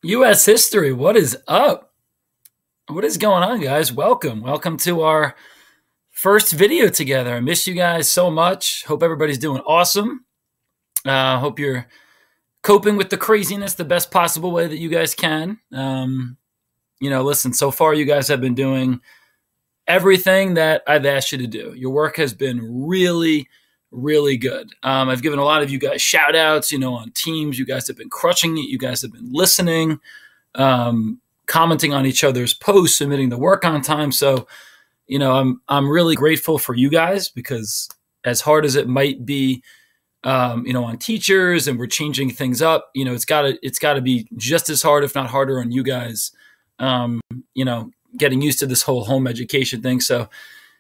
U.S. history, what is up? What is going on, guys? Welcome. Welcome to our first video together. I miss you guys so much. Hope everybody's doing awesome. Hope you're coping with the craziness the best possible way that you guys can. Listen, so far you guys have been doing everything that I've asked you to do. Your work has been really, really good. I've given a lot of you guys shout outs, on Teams. You guys have been crushing it. You guys have been listening, commenting on each other's posts, submitting the work on time. So, I'm really grateful for you guys because as hard as it might be, on teachers and we're changing things up, it's gotta be just as hard, if not harder on you guys, getting used to this whole home education thing. So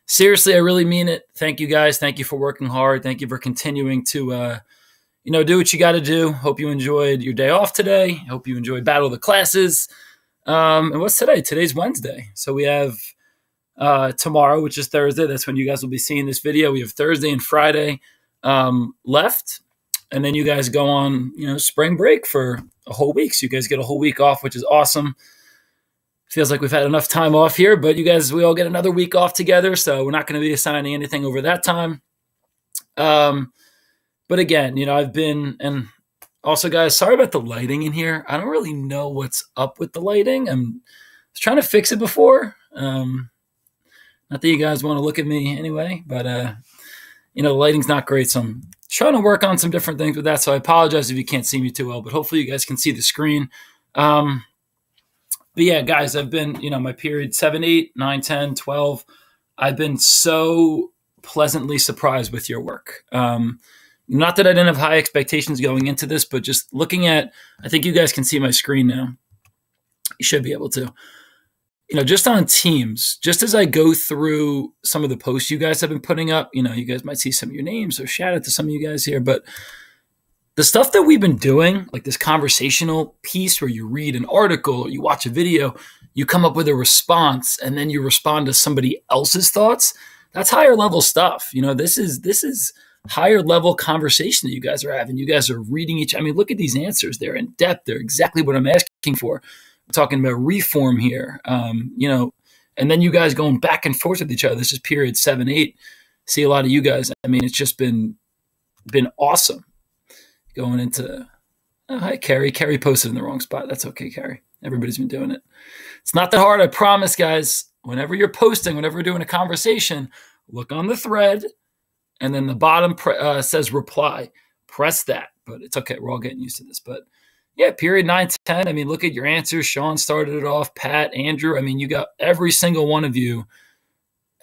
seriously, I really mean it. Thank you guys. Thank you for working hard. Thank you for continuing to, do what you got to do. Hope you enjoyed your day off today. Hope you enjoyed Battle of the Classes. And what's today? Today's Wednesday. So we have tomorrow, which is Thursday. That's when you guys will be seeing this video. We have Thursday and Friday left. And then you guys go on, spring break for a whole week. So you guys get a whole week off, which is awesome. Feels like we've had enough time off here, but we all get another week off together, so we're not going to be assigning anything over that time. But again, and also, guys, sorry about the lighting in here. I don't really know what's up with the lighting. I was trying to fix it before. Not that you guys want to look at me anyway, but, the lighting's not great, so I'm trying to work on some different things with that, so I apologize if you can't see me too well, but hopefully you guys can see the screen. But yeah, guys, I've been, my period 7, 8, 9, 10, 12. I've been so pleasantly surprised with your work. Not that I didn't have high expectations going into this, but just looking at, I think you guys can see my screen now. You should be able to. Just on Teams, just as I go through some of the posts you guys have been putting up, you guys might see some of your names, so shout out to some of you guys here, but the stuff that we've been doing, like this conversational piece where you read an article or you watch a video, you come up with a response and then you respond to somebody else's thoughts. That's higher level stuff. This is higher level conversation that you guys are having. You guys are reading look at these answers. They're in depth. They're exactly what I'm asking for. We're talking about reform here, and then you guys going back and forth with each other. This is period 7, 8. See a lot of you guys. It's just been awesome. Going into, hi, Carrie. Carrie posted in the wrong spot. That's okay, Carrie. Everybody's been doing it. It's not that hard, I promise, guys. Whenever you're posting, whenever we're doing a conversation, look on the thread, and then the bottom says reply. Press that. But it's okay. We're all getting used to this. But yeah, period 9, 10. Look at your answers. Sean started it off. Pat, Andrew. You got every single one of you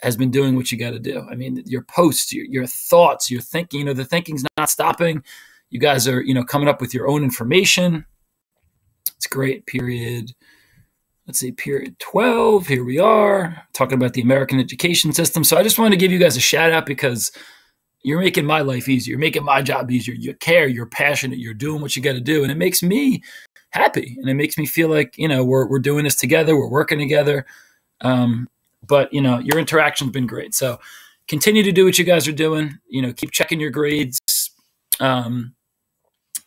has been doing what you got to do. Your posts, your thoughts, your thinking. The thinking's not stopping. You guys are, coming up with your own information. It's great. Period. Let's see, period 12. Here we are talking about the American education system. So I just wanted to give you guys a shout out because you're making my life easier. You're making my job easier. You care. You're passionate. You're doing what you got to do. And it makes me happy. And it makes me feel like, we're doing this together. We're working together. But your interaction's been great. So continue to do what you guys are doing. Keep checking your grades.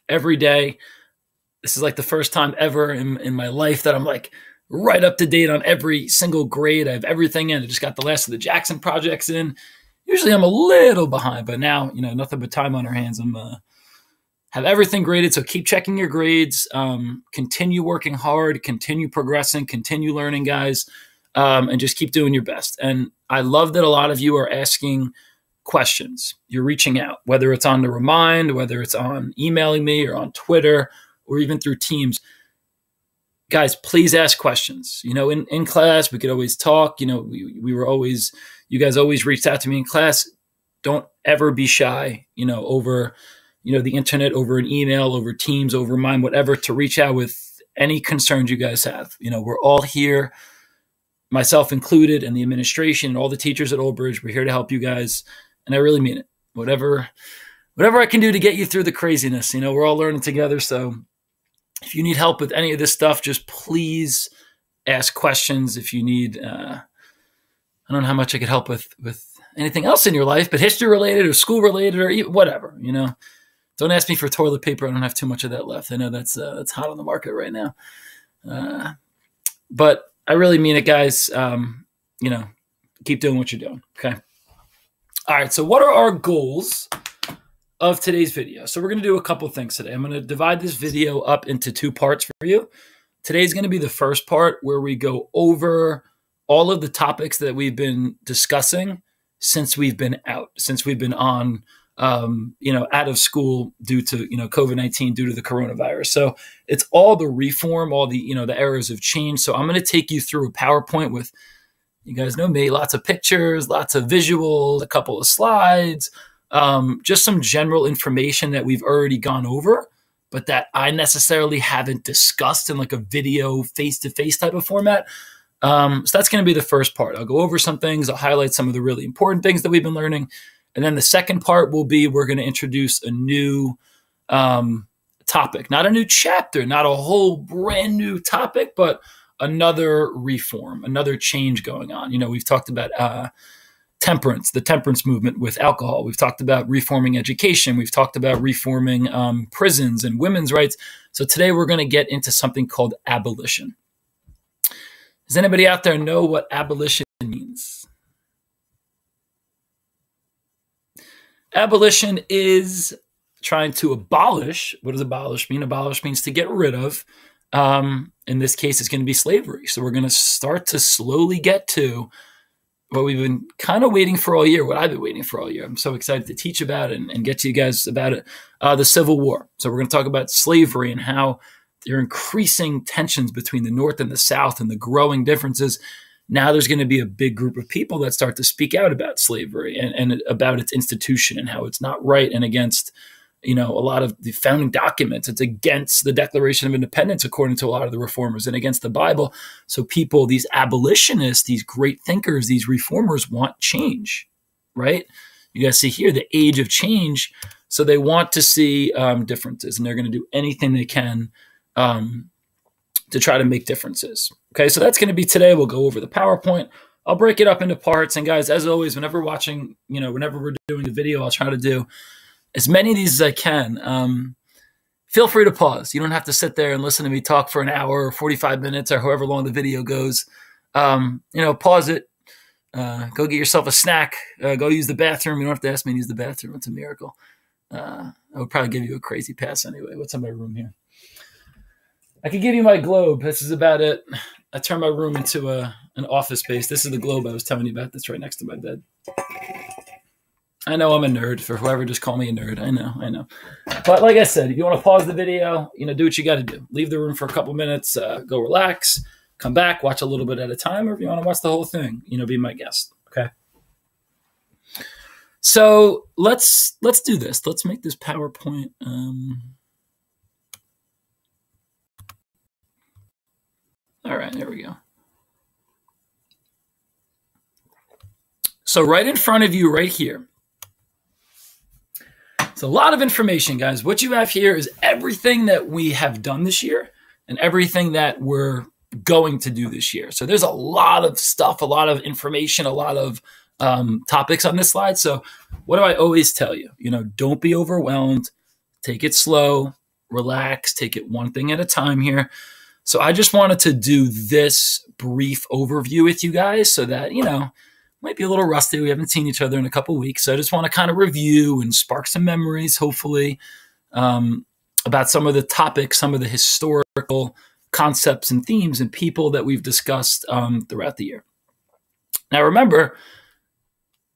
Every day. This is like the first time ever in my life that I'm like right up to date on every single grade. I have everything in. I just got the last of the Jackson projects in. Usually I'm a little behind, but now, nothing but time on our hands. I'm have everything graded. So keep checking your grades. Continue working hard, continue progressing, continue learning, guys, and just keep doing your best. And I love that a lot of you are asking questions. You're reaching out, whether it's on the Remind, whether it's on emailing me or on Twitter or even through Teams. Guys, please ask questions. In class, we could always talk. We were always, you guys always reached out to me in class. Don't ever be shy, over, the internet, over an email, over Teams, over Mind, whatever, to reach out with any concerns you guys have. We're all here, myself included, and the administration and all the teachers at Old Bridge. We're here to help you guys. And I really mean it. Whatever I can do to get you through the craziness, we're all learning together. So if you need help with any of this stuff, just please ask questions. If you need, I don't know how much I could help with anything else in your life, but history related or school related or whatever, Don't ask me for toilet paper. I don't have too much of that left. I know that's hot on the market right now. But I really mean it, guys. Keep doing what you're doing. Okay. All right. So what are our goals of today's video? So we're going to do a couple things today. I'm going to divide this video up into 2 parts for you. Today's going to be the first part where we go over all of the topics that we've been discussing since we've been out, since we've been on, out of school due to, COVID-19, due to the coronavirus. So it's all the reform, all the, the errors of change. So I'm going to take you through a PowerPoint with, you guys know me, lots of pictures, lots of visuals, a couple of slides, just some general information that we've already gone over, but that I necessarily haven't discussed in like a video face-to-face type of format. So that's going to be the first part. I'll go over some things. I'll highlight some of the really important things that we've been learning. And then the second part will be, we're going to introduce a new topic, not a new chapter, not a whole brand new topic, but another reform, another change going on. We've talked about temperance, the temperance movement with alcohol. We've talked about reforming education. We've talked about reforming prisons and women's rights. So today we're going to get into something called abolition. Does anybody out there know what abolition means? Abolition is trying to abolish. What does abolish mean? Abolish means to get rid of. In this case, it's going to be slavery. So we're going to start to slowly get to what we've been kind of waiting for all year, what I've been waiting for all year. I'm so excited to teach about it and get to you guys about it, the Civil War. So we're going to talk about slavery and how there are increasing tensions between the North and the South and the growing differences. Now there's going to be a big group of people that start to speak out about slavery and about its institution and how it's not right and against a lot of the founding documents. It's against the Declaration of Independence, according to a lot of the reformers, and against the Bible. So people, these abolitionists, these great thinkers, these reformers want change, right? You guys see here the age of change. So they want to see differences, and they're going to do anything they can to try to make differences. Okay, so that's going to be today. We'll go over the PowerPoint. I'll break it up into parts. And guys, as always, whenever watching, whenever we're doing a video, I'll try to do as many of these as I can. Feel free to pause. You don't have to sit there and listen to me talk for an hour or 45 minutes or however long the video goes. Pause it. Go get yourself a snack. Go use the bathroom. You don't have to ask me to use the bathroom. It's a miracle. I would probably give you a crazy pass anyway. What's in my room here? I could give you my globe. This is about it. I turned my room into an office space. This is the globe I was telling you about that's right next to my bed. I know I'm a nerd. For whoever, just call me a nerd. I know. But like I said, if you want to pause the video, do what you got to do. Leave the room for a couple minutes, go relax, come back, watch a little bit at a time, or if you want to watch the whole thing, be my guest. Okay. So let's do this. Let's make this PowerPoint. All right, there we go. So right in front of you, right here. It's a lot of information, guys. What you have here is everything that we have done this year and everything that we're going to do this year. So there's a lot of stuff, a lot of information, a lot of topics on this slide. So what do I always tell you? Don't be overwhelmed. Take it slow, relax, take it one thing at a time here. So I just wanted to do this brief overview with you guys so that, might be a little rusty. We haven't seen each other in a couple of weeks. So I just want to kind of review and spark some memories, hopefully, about some of the topics, some of the historical concepts and themes and people that we've discussed throughout the year. Now, remember,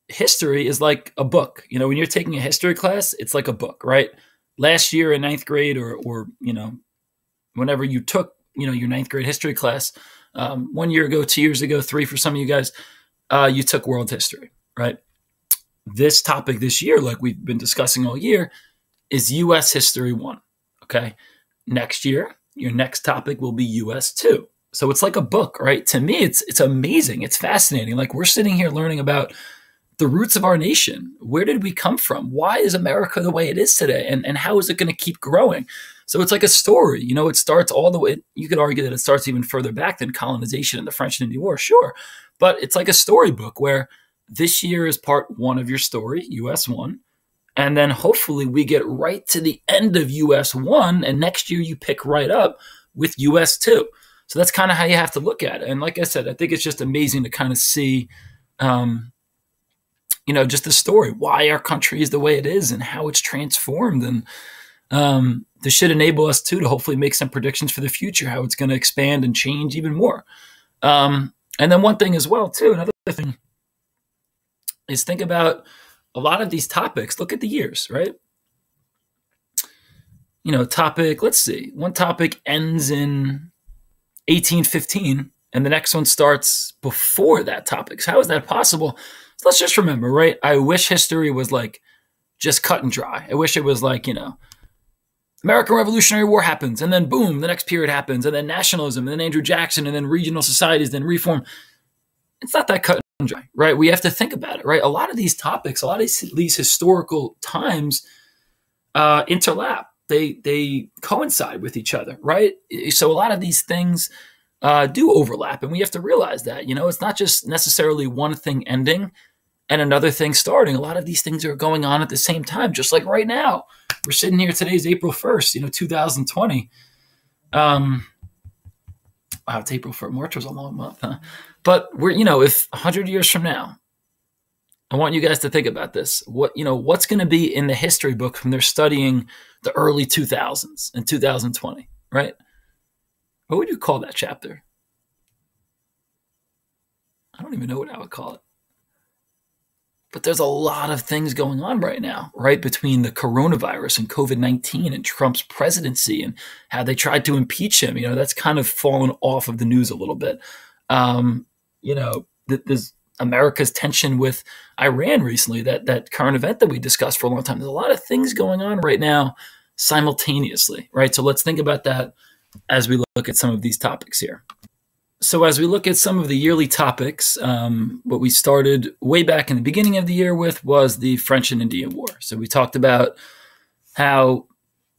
history is like a book. When you're taking a history class, it's like a book, right? Last year in 9th grade or whenever you took, your 9th grade history class, 1 year ago, 2 years ago, 3 for some of you guys, you took world history, right? This topic this year, like we've been discussing all year, is U.S. History 1, okay? Next year, your next topic will be U.S. 2. So it's like a book, right? To me, it's amazing. It's fascinating. Like we're sitting here learning about the roots of our nation. Where did we come from? Why is America the way it is today? And how is it going to keep growing? So it's like a story. It starts all the way. You could argue that it starts even further back than colonization and the French and Indian War, sure. But it's like a storybook where this year is part 1 of your story, US 1. And then hopefully we get right to the end of US 1. And next year you pick right up with US 2. So that's kind of how you have to look at it. And like I said, I think it's just amazing to kind of see, just the story, why our country is the way it is and how it's transformed. And this should enable us too to hopefully make some predictions for the future, how it's going to expand and change even more. And then one thing as well too, another thing is think about a lot of these topics. Look at the years, right? Let's see, one topic ends in 1815 and the next one starts before that topic. So how is that possible? So let's just remember, right? I wish history was like just cut and dry. I wish it was like, American Revolutionary War happens and then boom, the next period happens and then nationalism and then Andrew Jackson and then regional societies, then reform. It's not that cut and dry, right? We have to think about it, right? A lot of these topics, a lot of these historical times interlap. They coincide with each other, right? So a lot of these things do overlap, and we have to realize that. It's not just necessarily one thing ending and another thing starting. A lot of these things are going on at the same time, just like right now. We're sitting here, today's April 1st, 2020. Wow, it's April 1st. March was a long month, huh? But we're, if 100 years from now, I want you guys to think about this. What's going to be in the history book when they're studying the early 2000s and 2020, right? What would you call that chapter? I don't even know what I would call it. But there's a lot of things going on right now, right? Between the coronavirus and COVID-19 and Trump's presidency and how they tried to impeach him. That's kind of fallen off of the news a little bit. There's America's tension with Iran recently, that current event that we discussed for a long time. There's a lot of things going on right now simultaneously, right? So let's think about that as we look at some of these topics here. So as we look at some of the yearly topics, what we started way back in the beginning of the year with was the French and Indian War. So we talked about how,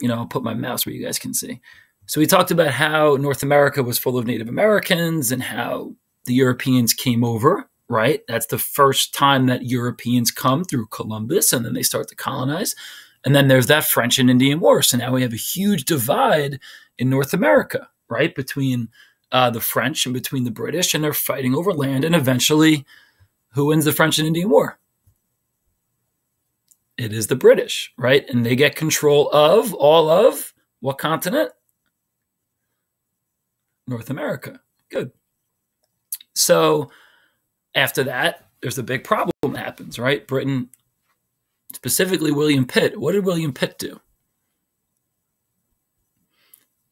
I'll put my mouse where you guys can see. So we talked about how North America was full of Native Americans and how the Europeans came over, right? That's the first time that Europeans come through Columbus, and then they start to colonize. And then there's that French and Indian War. So now we have a huge divide in North America, right? Between the French and between the British, and they're fighting over land. And eventually, who wins the French and Indian War? It is the British, right? And they get control of all of what continent? North America. Good. So after that, there's a big problem that happens, right? Britain, specifically William Pitt. What did William Pitt do?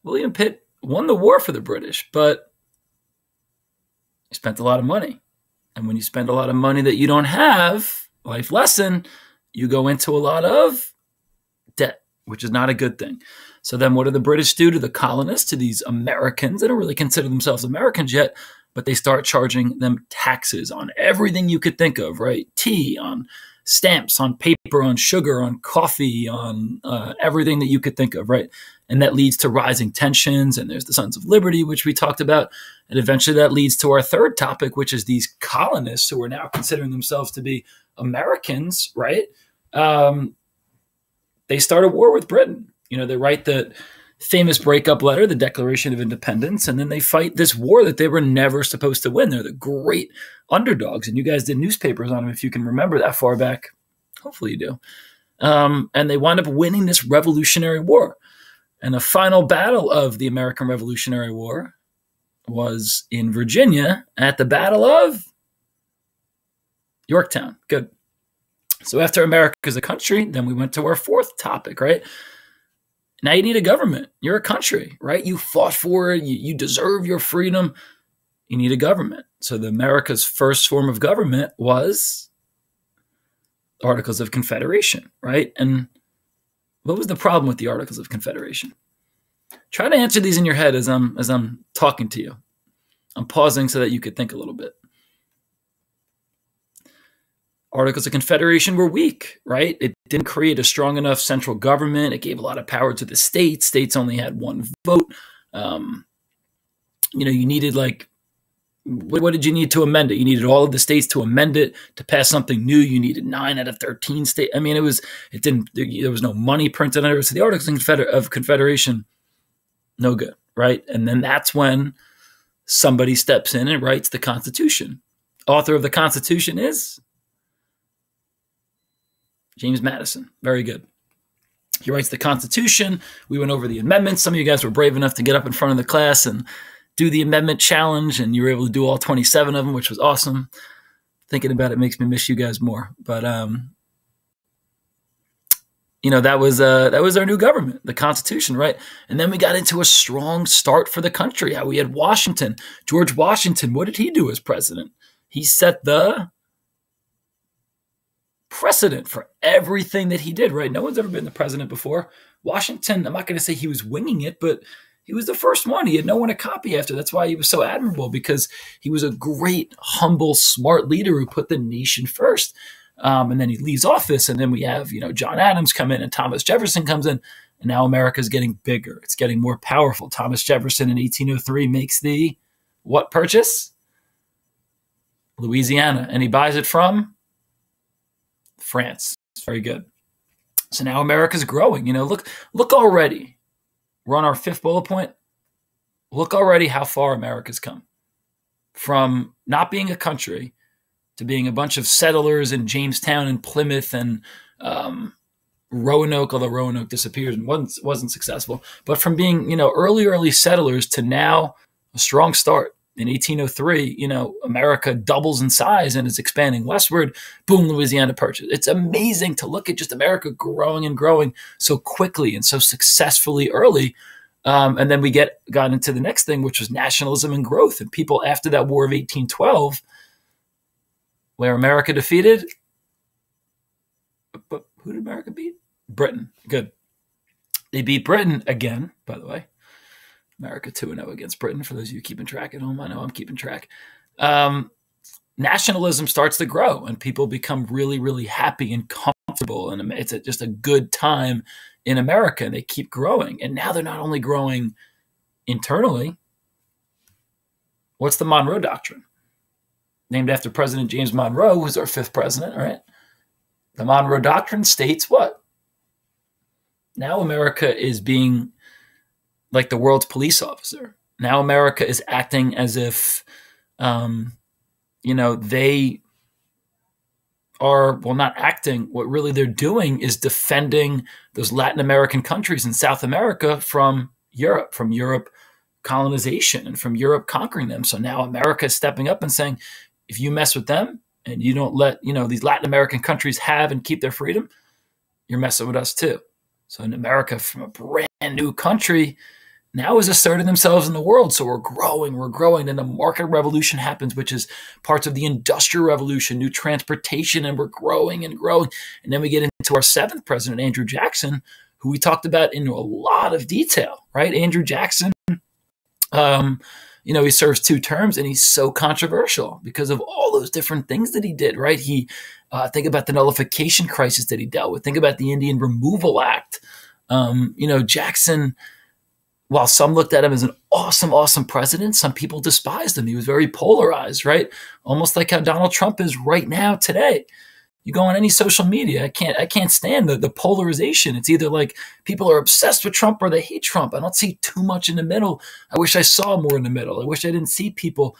William Pitt won the war for the British, but he spent a lot of money. And when you spend a lot of money that you don't have, life lesson, you go into a lot of debt, which is not a good thing. So then what do the British do to the colonists, to these Americans? They don't really consider themselves Americans yet, but they start charging them taxes on everything you could think of, right? Tea, on stamps, on paper, on sugar, on coffee, on everything that you could think of, right? And that leads to rising tensions. And there's the Sons of Liberty, which we talked about. And eventually that leads to our third topic, which is these colonists who are now considering themselves to be Americans, right? They start a war with Britain. They write the famous breakup letter, the Declaration of Independence, and then they fight this war that they were never supposed to win. They're the great underdogs. And you guys did newspapers on them, if you can remember that far back. Hopefully you do. And they wind up winning this Revolutionary War. And the final battle of the American Revolutionary War was in Virginia at the Battle of Yorktown. Good. So after America as a country, then we went to our fourth topic, right? Now you need a government. You're a country, right? You fought for it. You deserve your freedom. You need a government. So America's first form of government was Articles of Confederation, right? And what was the problem with the Articles of Confederation? Try to answer these in your head as I'm talking to you. I'm pausing so that you could think a little bit. Articles of Confederation were weak, right? It didn't create a strong enough central government. It gave a lot of power to the states. States only had one vote. You needed what did you need to amend it? You needed all of the states to amend it to pass something new. You needed 9 out of 13 states. I mean, there was no money printed under it. So the Articles of Confederation, no good, right? And then that's when somebody steps in and writes the Constitution. Author of the Constitution is James Madison. Very good. He writes the Constitution. We went over the amendments. Some of you guys were brave enough to get up in front of the class and do the amendment challenge, and you were able to do all 27 of them, which was awesome. Thinking about it makes me miss you guys more. But that was our new government, the Constitution, right? And then we got into a strong start for the country. How we had Washington, George Washington. What did he do as president? He set the precedent for everything that he did, right? No one's ever been the president before. Washington, I'm not going to say he was winging it, but he was the first one. He had no one to copy after. That's why he was so admirable, because he was a great, humble, smart leader who put the nation first. And then he leaves office, and then we have, John Adams come in and Thomas Jefferson comes in, and now America's getting bigger. It's getting more powerful. Thomas Jefferson in 1803 makes the what purchase? Louisiana. And he buys it from France. Very good. So now America's growing. Look already. We're on our fifth bullet point. Look already how far America's come. From not being a country to being a bunch of settlers in Jamestown and Plymouth and Roanoke, although Roanoke disappeared and wasn't successful. But from being, early settlers to now a strong start. In 1803, America doubles in size and is expanding westward. Boom, Louisiana Purchase. It's amazing to look at just America growing and growing so quickly and so successfully early. And then we got into the next thing, which was nationalism and growth. And people after that War of 1812, where America defeated, but who did America beat? Britain. Good. They beat Britain again, by the way. America 2-0 against Britain. For those of you keeping track at home, I know I'm keeping track. Nationalism starts to grow, and people become really, really happy and comfortable, and it's just a good time in America, and they keep growing. And now they're not only growing internally. What's the Monroe Doctrine? Named after President James Monroe, who's our fifth president, right? The Monroe Doctrine states what? Now America is being like the world's police officer. Now America is acting as if, they are, well, not acting. What really they're doing is defending those Latin American countries in South America from Europe colonization and from Europe conquering them. So now America is stepping up and saying, if you mess with them and you don't let, these Latin American countries have and keep their freedom, you're messing with us too. So in America, from a brand new country, now is asserting themselves in the world. So we're growing. Then the market revolution happens, which is parts of the industrial revolution, new transportation, and we're growing and growing. And then we get into our seventh president, Andrew Jackson, who we talked about in a lot of detail, right? Andrew Jackson, he serves 2 terms, and he's so controversial because of all those different things that he did, right? Think about the nullification crisis that he dealt with. Think about the Indian Removal Act. Jackson, while some looked at him as an awesome, awesome president, some people despised him. He was very polarized, right? Almost like how Donald Trump is right now today. You go on any social media, I can't stand the polarization. It's either like people are obsessed with Trump or they hate Trump. I don't see too much in the middle. I wish I saw more in the middle. I wish I didn't see people,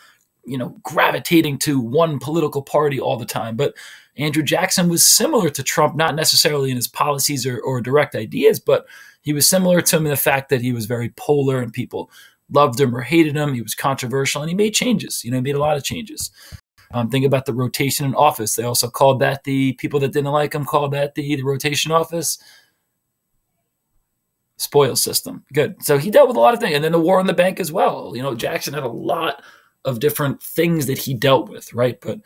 gravitating to one political party all the time. But Andrew Jackson was similar to Trump, not necessarily in his policies or direct ideas, but he was similar to him in the fact that he was very polar and people loved him or hated him. He was controversial and he made changes. He made a lot of changes. Think about the rotation in office. They also called that, the people that didn't like him called that the rotation office spoil system. Good. So he dealt with a lot of things. And then the war on the bank as well. Jackson had a lot of different things that he dealt with, right? But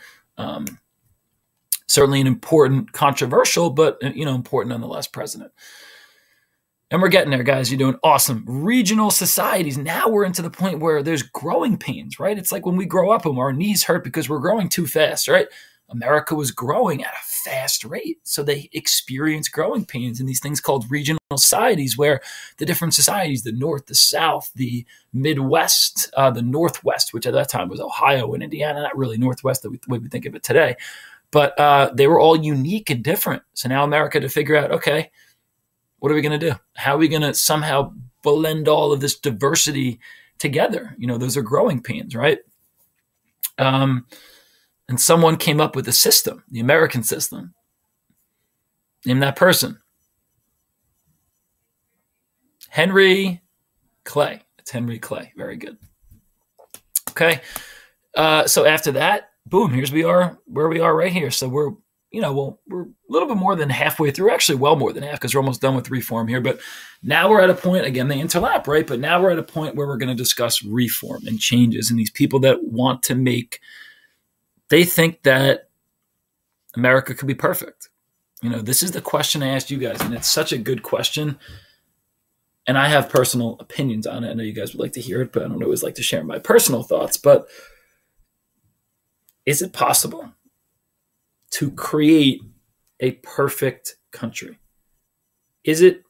certainly an important, controversial, but important nonetheless president. And we're getting there, guys. You're doing awesome. Regional societies. Now we're into the point where there's growing pains, right? It's like when we grow up and our knees hurt because we're growing too fast, right? America was growing at a fast rate. So they experience growing pains in these things called regional societies, where the different societies, the North, the South, the Midwest, the Northwest, which at that time was Ohio and Indiana, not really Northwest the way we think of it today, but they were all unique and different. So now America to figure out, okay, what are we going to do? How are we going to somehow blend all of this diversity together. Those are growing pains, right? And someone came up with a system, the American system. Name that person. Henry Clay. It's Henry Clay. Very good. Okay. So after that, boom, here's where we are right here. So we're a little bit more than halfway through, actually well more than half, because we're almost done with reform here. But now we're at a point, again, they interlap, right? But now we're at a point where we're going to discuss reform and changes, and these people that want to they think that America could be perfect. This is the question I asked you guys, and it's such a good question. And I have personal opinions on it. I know you guys would like to hear it, but I don't always like to share my personal thoughts. But is it possible to create a perfect country? Is it,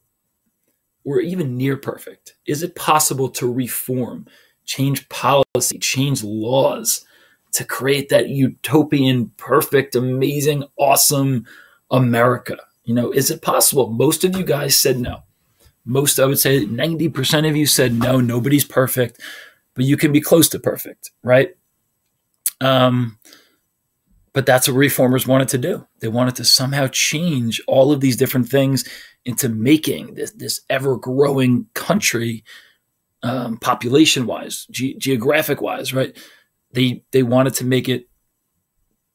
or even near perfect? Is it possible to reform, change policy, change laws to create that utopian, perfect, amazing, awesome America? Is it possible? Most of you guys said no. I would say 90% of you said no, nobody's perfect, but you can be close to perfect, right? But that's what reformers wanted to do. They wanted to somehow change all of these different things into making this ever-growing country, population-wise, geographic-wise, right? They wanted to make it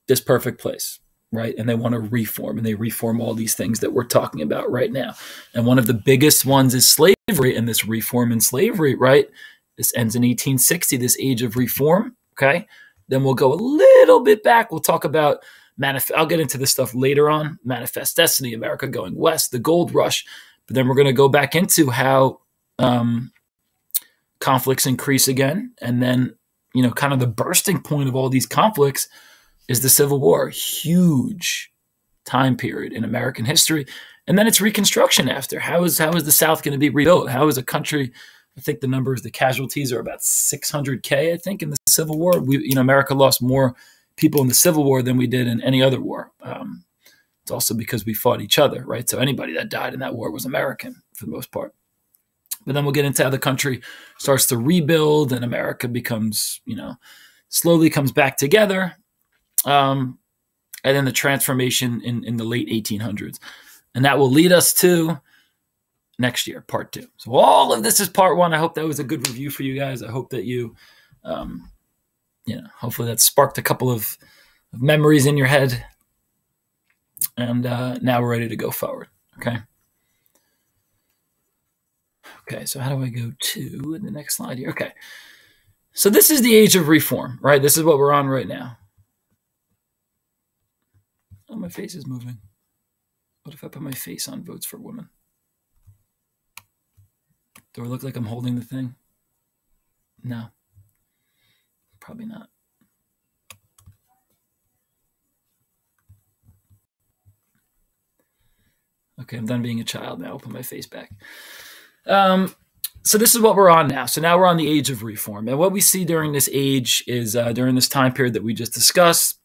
this perfect place, right? And they want to reform, and they reform all these things that we're talking about right now. And one of the biggest ones is slavery, and this reform in slavery, right? This ends in 1860, this age of reform, okay? Then we'll go a little bit back. We'll talk about I'll get into this stuff later on. Manifest Destiny, America Going West, the Gold Rush. But then we're going to go back into how conflicts increase again. And then, kind of the bursting point of all these conflicts is the Civil War. Huge time period in American history. And then it's Reconstruction after. How is the South going to be rebuilt? How is a country... I think the numbers, the casualties are about 600K, I think, in the Civil War. America lost more people in the Civil War than we did in any other war. It's also because we fought each other, right? So anybody that died in that war was American for the most part. But then we'll get into how the country starts to rebuild and America becomes, slowly comes back together. And then the transformation in the late 1800s. And that will lead us to next year, part 2. So all of this is part 1. I hope that was a good review for you guys. I hope that you, hopefully that sparked a couple of memories in your head. And now we're ready to go forward. Okay. Okay. So how do I go to the next slide here? Okay. So this is the age of reform, right? This is what we're on right now. Oh, my face is moving. What if I put my face on Votes for Women? Do I look like I'm holding the thing? No. Probably not. Okay, I'm done being a child now. I'll put my face back. So this is what we're on now. So now we're on the age of reform. And what we see during this age is, during this time period that we just discussed,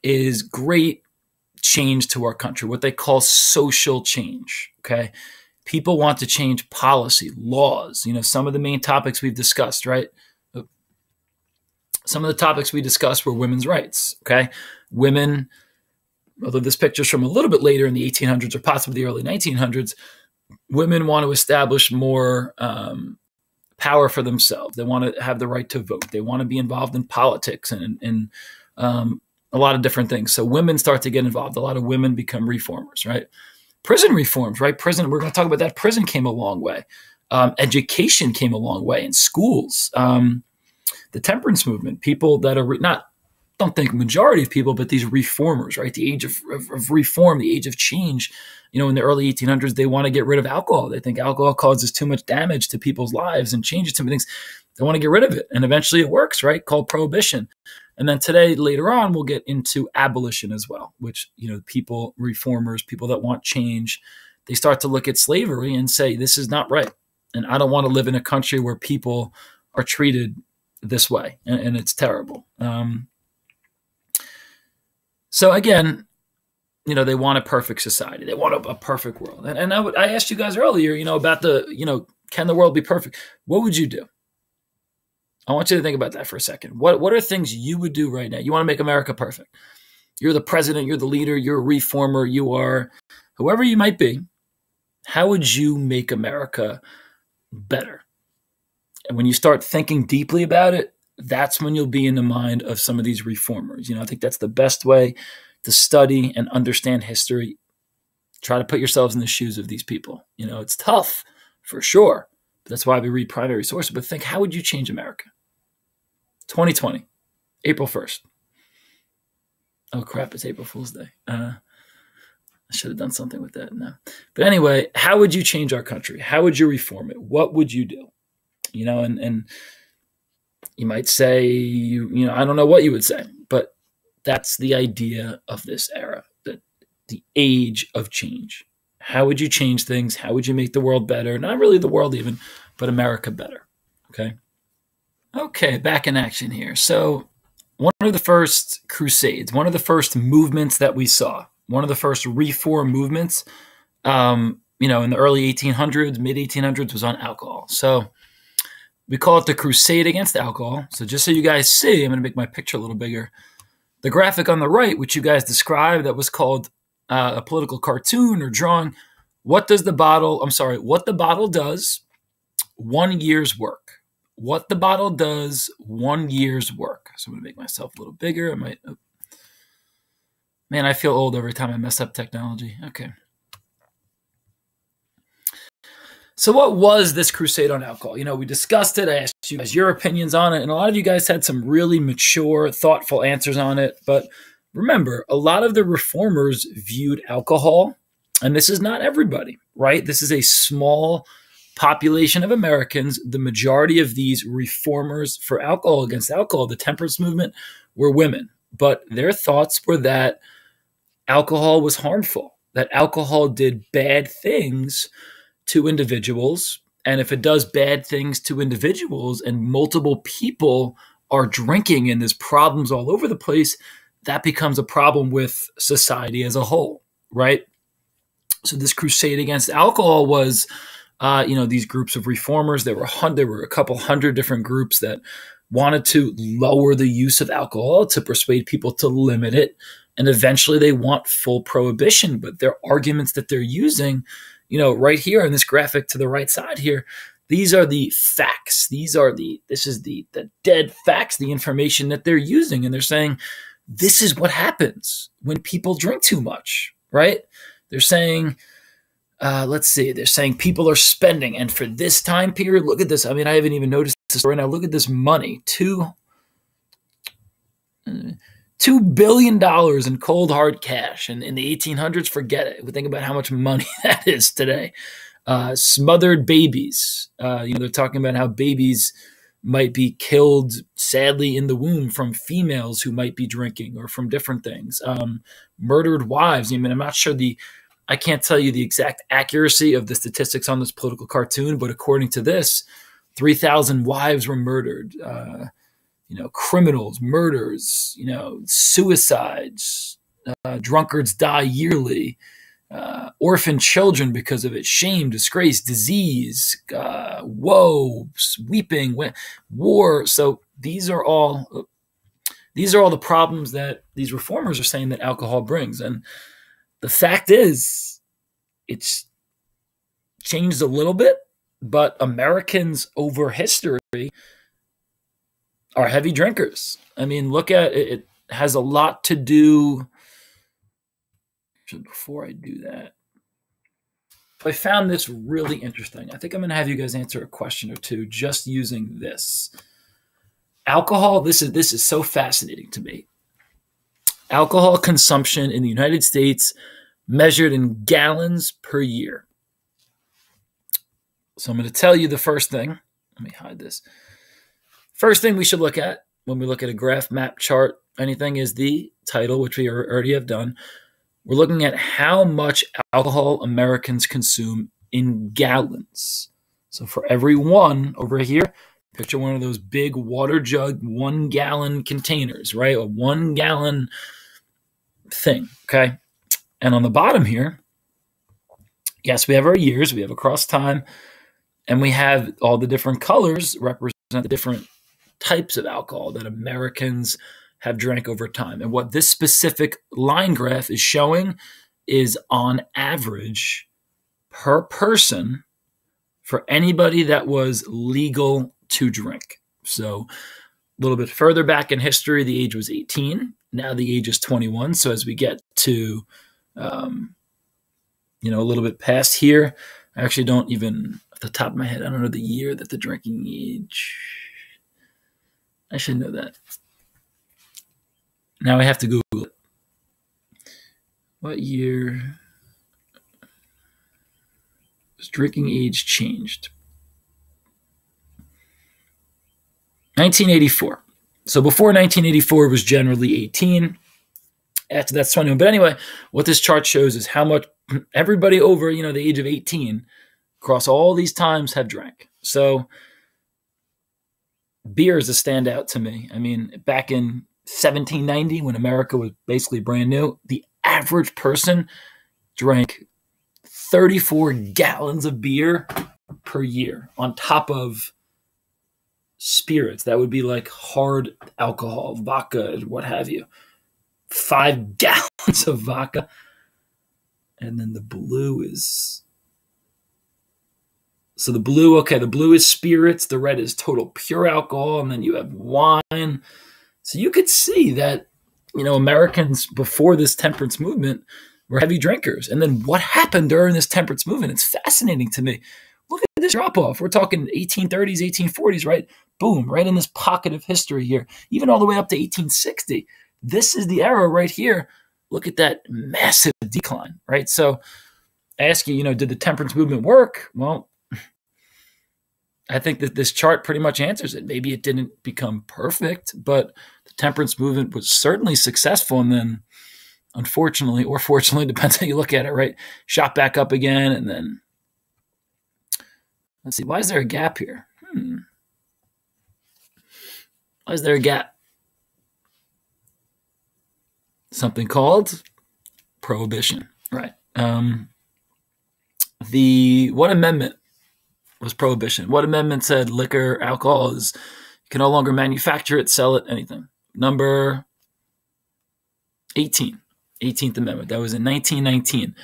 is great change to our country, what they call social change, okay? People want to change policy, laws, some of the main topics we've discussed, right? Some of the topics we discussed were women's rights, okay? Women, although this picture's from a little bit later in the 1800s or possibly the early 1900s, women want to establish more power for themselves. They want to have the right to vote. They want to be involved in politics and a lot of different things. So women start to get involved. A lot of women become reformers, right? Prison reforms, right? Prison, we're going to talk about that. Prison came a long way. Education came a long way in schools. The temperance movement, people that are don't think majority of people, but these reformers, right? The age of reform, the age of change. In the early 1800s, they want to get rid of alcohol. They think alcohol causes too much damage to people's lives and changes too many things. They want to get rid of it. And eventually it works, right? Called prohibition. And then today, later on, we'll get into abolition as well, which, people, reformers, people that want change, they start to look at slavery and say, this is not right. And I don't want to live in a country where people are treated this way. And it's terrible. So again, they want a perfect society. They want a perfect world. And I asked you guys earlier, about can the world be perfect? What would you do? I want you to think about that for a second. What are things you would do right now? You want to make America perfect. You're the president, you're the leader, you're a reformer, you are whoever you might be. How would you make America better? And when you start thinking deeply about it, that's when you'll be in the mind of some of these reformers. I think that's the best way to study and understand history. Try to put yourselves in the shoes of these people. It's tough for sure. But that's why we read primary sources. But think, how would you change America? 2020, April 1st. Oh, crap, it's April Fool's Day. I should have done something with that. No. But anyway, how would you change our country? How would you reform it? What would you do? And you might say, I don't know what you would say, but that's the idea of this era, the age of change. How would you change things? How would you make the world better? Not really the world even, but America better. Okay, back in action here. So one of the first crusades, one of the first movements that we saw, one of the first reform movements, in the early 1800s, mid 1800s was on alcohol. So we call it the Crusade Against Alcohol. So just so you guys see, I'm going to make my picture a little bigger. The graphic on the right, which you guys described, that was called a political cartoon or drawing. What the bottle does, 1 year's work. What the bottle does, 1 year's work. So I'm going to make myself a little bigger. Man, I feel old every time I mess up technology. Okay. So what was this crusade on alcohol? We discussed it. I asked you guys your opinions on it, and a lot of you guys had some really mature, thoughtful answers on it. But remember, a lot of the reformers viewed alcohol, and this is not everybody, right? This is a small population of Americans. The majority of these reformers for alcohol, against alcohol, the temperance movement, were women. But their thoughts were that alcohol was harmful, that alcohol did bad things to individuals. And if it does bad things to individuals and multiple people are drinking and there's problems all over the place, that becomes a problem with society as a whole, right? So this crusade against alcohol was, these groups of reformers. There were a couple hundred different groups that wanted to lower the use of alcohol, to persuade people to limit it. And eventually they want full prohibition. But their arguments that they're using, right here in this graphic to the right side here, these are the facts. This is the dead facts, the information that they're using. And they're saying, this is what happens when people drink too much, right? They're saying, they're saying people are spending. And for this time period, look at this. I haven't even noticed this right now. Look at this money. $2 billion in cold hard cash. And in the 1800s, forget it. We think about how much money that is today. Smothered babies. They're talking about how babies might be killed, sadly, in the womb from females who might be drinking or from different things. Murdered wives. I'm not sure I can't tell you the exact accuracy of the statistics on this political cartoon, but according to this, 3,000 wives were murdered. Criminals, murders, suicides, drunkards die yearly, orphan children because of it, shame, disgrace, disease, woe, weeping, war. So these are all the problems that these reformers are saying that alcohol brings. And the fact is, it's changed a little bit, but Americans over history are heavy drinkers. Look at it. It has a lot to do. Before I do that, I found this really interesting. I think I'm going to have you guys answer a question or two just using this. Alcohol, this is so fascinating to me. Alcohol consumption in the United States measured in gallons per year. So I'm going to tell you the first thing. Let me hide this. First thing we should look at when we look at a graph, map, chart, anything is the title, which we already have done. We're looking at how much alcohol Americans consume in gallons. So for every one over here, picture one of those big water jug, 1 gallon containers, right? A 1 gallon thing, okay? And on the bottom here, yes, we have our years, we have across time, and we have all the different colors represent the different types of alcohol that Americans have drank over time. And what this specific line graph is showing is on average per person for anybody that was legal to drink. So a little bit further back in history, the age was 18. Now the age is 21. So as we get to, a little bit past here, I actually don't even, off the top of my head, I don't know the year that the drinking age. I should know that. Now I have to Google it. What year was drinking age changed? 1984. So before 1984 it was generally 18. After that's 21. But anyway, what this chart shows is how much everybody over, the age of 18 across all these times have drank. So beer is a standout to me. I mean, back in 1790, when America was basically brand new, the average person drank 34 gallons of beer per year on top of spirits. That would be like hard alcohol, vodka, what have you. 5 gallons of vodka. And then the blue is... So the blue is spirits. The red is total pure alcohol. And then you have wine. So you could see that, Americans before this temperance movement were heavy drinkers. And then what happened during this temperance movement? It's fascinating to me. Look at this drop off. We're talking 1830s, 1840s, right? Boom, right in this pocket of history here, even all the way up to 1860. This is the era right here. Look at that massive decline, right? So I ask you, did the temperance movement work? Well, I think that this chart pretty much answers it. Maybe it didn't become perfect, but the temperance movement was certainly successful. And then, unfortunately, or fortunately, depends how you look at it, right? Shot back up again. And then, let's see, why is there a gap here? Why is there a gap? Something called prohibition, right? What amendment was prohibition? What amendment said liquor, alcohol you can no longer manufacture it, sell it, anything? Number 18, 18th Amendment. That was in 1919.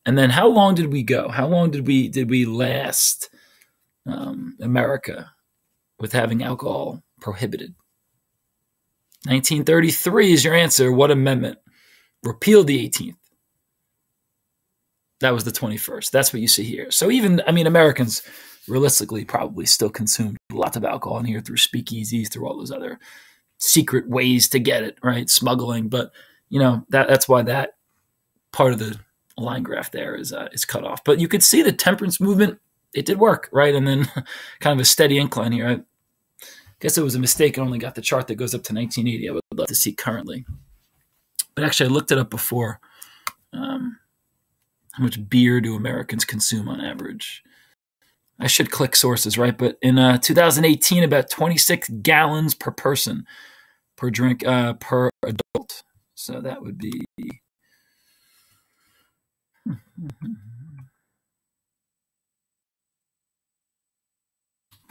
And then how long did we go? How long did we last America with having alcohol prohibited? 1933 is your answer. What amendment repealed the 18th? That was the 21st. That's what you see here. So Americans realistically probably still consumed lots of alcohol in here through speakeasies, through all those other secret ways to get it, right? Smuggling. But, that's why that part of the line graph there is cut off. But you could see the temperance movement, it did work, right? And then kind of a steady incline here. I guess it was a mistake. I only got the chart that goes up to 1980. I would love to see currently. But actually, I looked it up before. How much beer do Americans consume on average? I should click sources, right? But in 2018, about 26 gallons per person per drink per adult. So that would be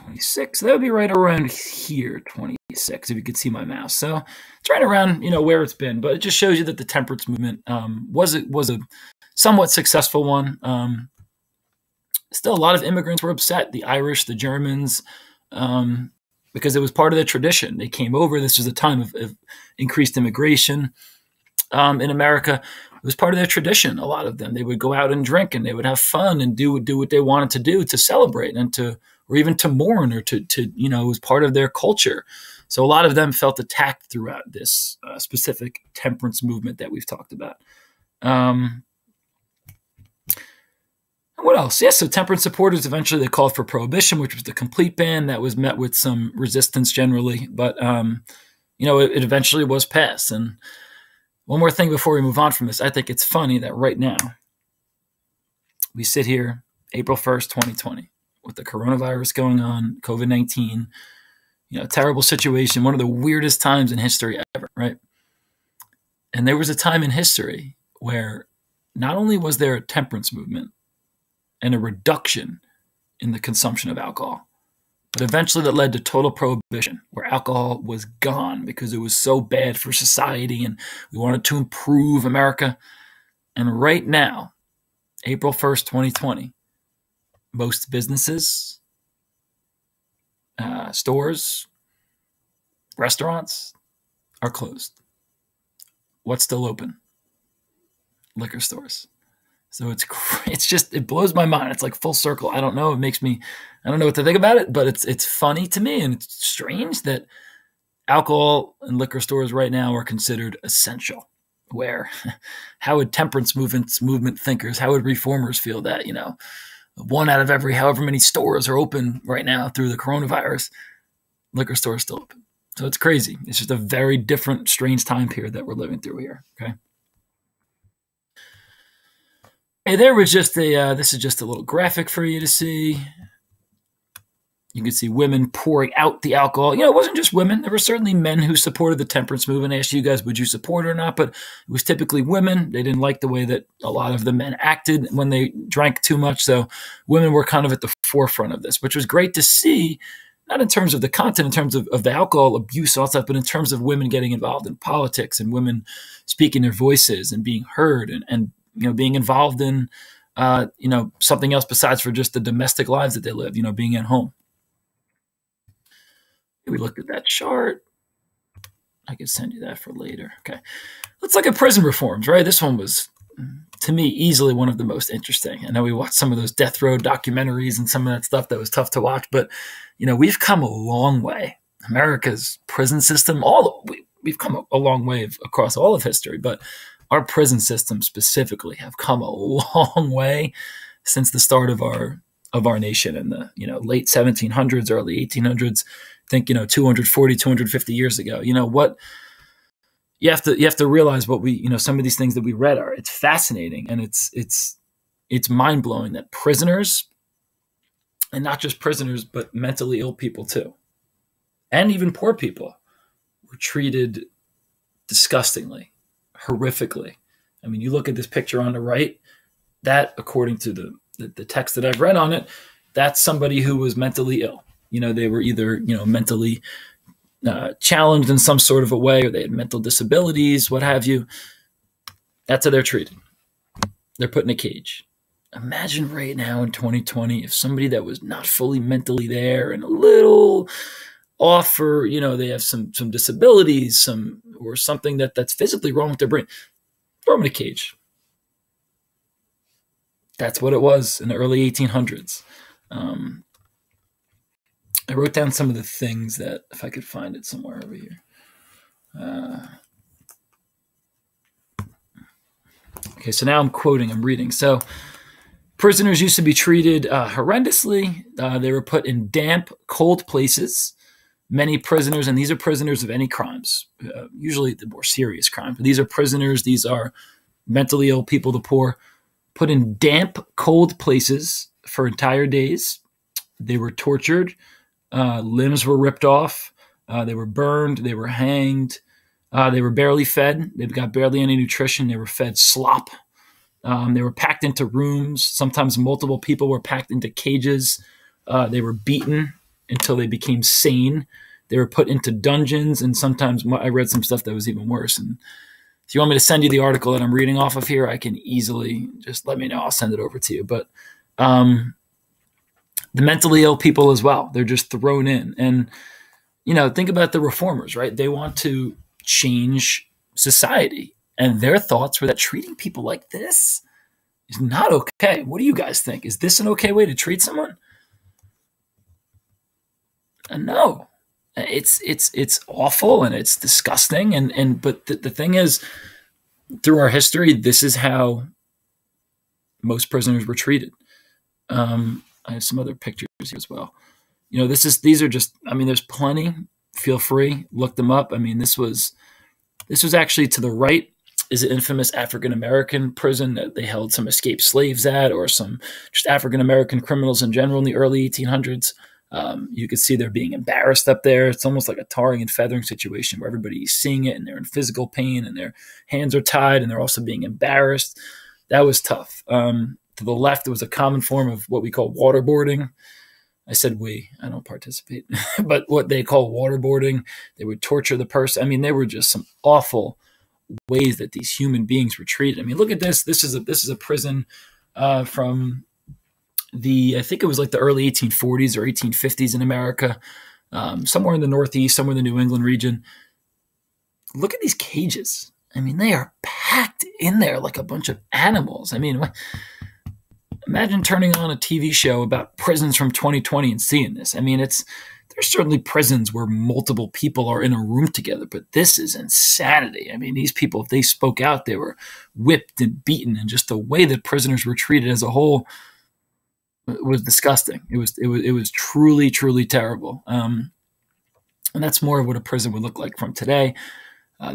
26. That would be right around here, 26, if you could see my mouse. So it's right around, where it's been. But it just shows you that the temperance movement was a somewhat successful one. Still, a lot of immigrants were upset, the Irish, the Germans, because it was part of their tradition. They came over. This was a time of increased immigration in America. It was part of their tradition, a lot of them. They would go out and drink, and they would have fun and do what they wanted to do to celebrate and or even to mourn or to it was part of their culture. So a lot of them felt attacked throughout this specific temperance movement that we've talked about. What else? Yes, so temperance supporters, eventually they called for prohibition, which was the complete ban. That was met with some resistance generally, but it eventually was passed. And one more thing before we move on from this, I think it's funny that right now we sit here, April 1st, 2020, with the coronavirus going on, COVID-19, terrible situation, one of the weirdest times in history ever, right? And there was a time in history where not only was there a temperance movement and a reduction in the consumption of alcohol, But eventually that led to total prohibition, where alcohol was gone because it was so bad for society and we wanted to improve America. And right now, April 1st, 2020, most businesses, stores, restaurants are closed. What's still open? Liquor stores. So it blows my mind. It's like full circle. I don't know. I don't know what to think about it, but it's funny to me, and it's strange that alcohol and liquor stores right now are considered essential. Where, how would temperance movement thinkers, how would reformers feel that, one out of every however many stores are open right now through the coronavirus, liquor stores still open. So it's crazy. It's just a very different, strange time period that we're living through here. Okay. Hey, this is just a little graphic for you to see. You can see women pouring out the alcohol. It wasn't just women. There were certainly men who supported the temperance movement. I asked you guys, would you support it or not? But it was typically women. They didn't like the way that a lot of the men acted when they drank too much. So women were kind of at the forefront of this, which was great to see, not in terms of the content, in terms of the alcohol abuse, all stuff, but in terms of women getting involved in politics and women speaking their voices and being heard and being involved in, something else besides for just the domestic lives that they live, being at home. We looked at that chart. I could send you that for later. Okay. Let's look at prison reforms, right? This one was, to me, easily one of the most interesting. I know we watched some of those death row documentaries and some of that stuff that was tough to watch, but, we've come a long way. America's prison system, we've come a long way across all of history, but our prison system specifically have come a long way since the start of our nation in the late 1700s, early 1800s. Think 240, 250 years ago. What you have to realize what some of these things that we read it's fascinating, and it's mind blowing that prisoners, and not just prisoners, but mentally ill people too, and even poor people, were treated disgustingly, horrifically. I mean, you look at this picture on the right, that, according to the text that I've read on it, that's somebody who was mentally ill. They were either, mentally challenged in some sort of a way, or they had mental disabilities, what have you. That's how they're treated. They're put in a cage. Imagine right now in 2020, if somebody that was not fully mentally there and a little off, or, they have some disabilities, or something that's physically wrong with their brain, throw them in a cage. That's what it was in the early 1800s. I wrote down some of the things that, if I could find it somewhere over here. Okay, so now I'm reading. So prisoners used to be treated horrendously. They were put in damp, cold places. Many prisoners, and these are prisoners of any crimes, usually the more serious crimes, but these are prisoners, these are mentally ill people, the poor, put in damp, cold places for entire days. They were tortured. Limbs were ripped off. They were burned. They were hanged. They were barely fed. They've got barely any nutrition. They were fed slop. They were packed into rooms. Sometimes multiple people were packed into cages. They were beaten until they became sane. They were put into dungeons, and sometimes I read some stuff that was even worse. And if you want me to send you the article that I'm reading off of here, I can easily just let me know. I'll send it over to you. But the mentally ill people as well, they're just thrown in. And, think about the reformers, right? They want to change society. And their thoughts were that treating people like this is not okay. What do you guys think? Is this an okay way to treat someone? No, it's awful and it's disgusting. But the thing is, through our history, this is how most prisoners were treated. I have some other pictures here as well. These are just, there's plenty. Feel free, look them up. This was actually to the right is an infamous African-American prison that they held some escaped slaves at, or some just African-American criminals in general in the early 1800s. You could see they're being embarrassed up there. It's almost like a tarring and feathering situation where everybody's seeing it and they're in physical pain and their hands are tied and they're also being embarrassed. That was tough. To the left, it was a common form of what we call waterboarding. I said we, I don't participate, but what they call waterboarding. They would torture the person. I mean, there were just some awful ways that these human beings were treated. I mean, look at this. This is a prison from I think it was like the early 1840s or 1850s in America, somewhere in the Northeast, somewhere in the New England region. Look at these cages. I mean, they are packed in there like a bunch of animals. I mean, imagine turning on a TV show about prisons from 2020 and seeing this. I mean, there's certainly prisons where multiple people are in a room together, but this is insanity. I mean, these people, if they spoke out, they were whipped and beaten, and just the way that prisoners were treated as a whole was disgusting. It was truly, truly terrible. And that's more of what a prison would look like from today. I